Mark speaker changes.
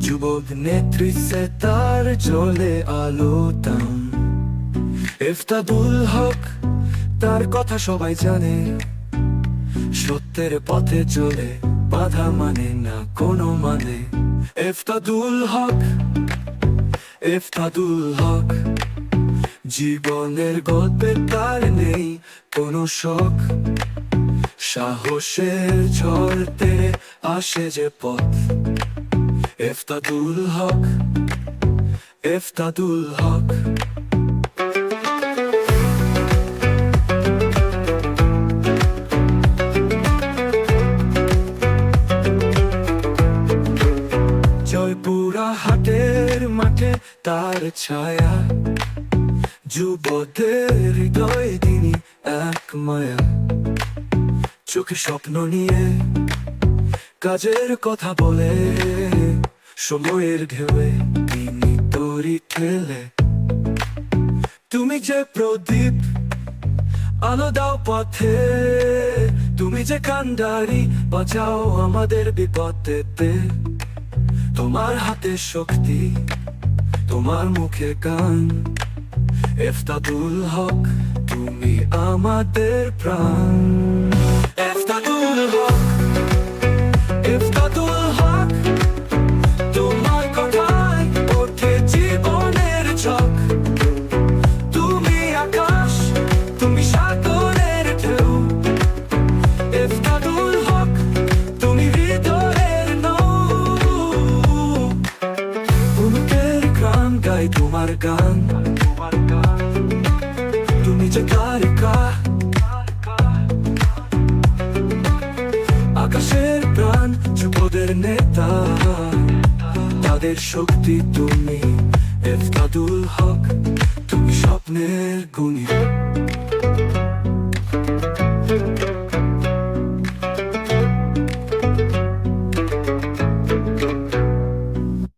Speaker 1: যুবক নেত্রী তার জ্বলে আলোতাম। ইফতাদুল হক, তার কথা সবাই জানে। সত্যের পথে চলে, বাধা মানে না কোনো মানে। ইফতাদুল হক, ইফতাদুল হক, জীবনের গল্পে তার নেই কোনো শখ। সাহসের ঝড়তে আসে যে পথ। ইফতাদুল হক, ইফতাদুল হক। জয়পুরা হাটের মাঠে তার ছায়া, যুবদের হৃদয় তিনি এক মায়া। চোখে স্বপ্ন নিয়ে কাজের কথা বলে, সময়ের ঢেউয়ে তিনি তরি ঠেলে। তুমি যে প্রদীপ, আলো দাও পথে। তুমি যে কান্ডারি, বাঁচাও আমাদের বিপদেতে। তোমার হাতে শক্তি, তোমার মুখে গান। ইফতাদুল হক, তুমি আমাদের প্রাণ। ইফতাদুল হক, ইফতাদুল হক, তোমার কথায় ওঠে জীবনের ঝক। তুমি আকাশ, তুমি সাগরের ঢেউ। ইফতাদুল হক, তুমি হৃদয়ের নৌ। বুকের গান গাই তোমার গান। তুমি যে তারকা, আকাশের প্রাণ, যুবদের নেতা। তাদের শক্তি তুমি। ইফতাদুল হক, তুমি স্বপ্নের গুণী।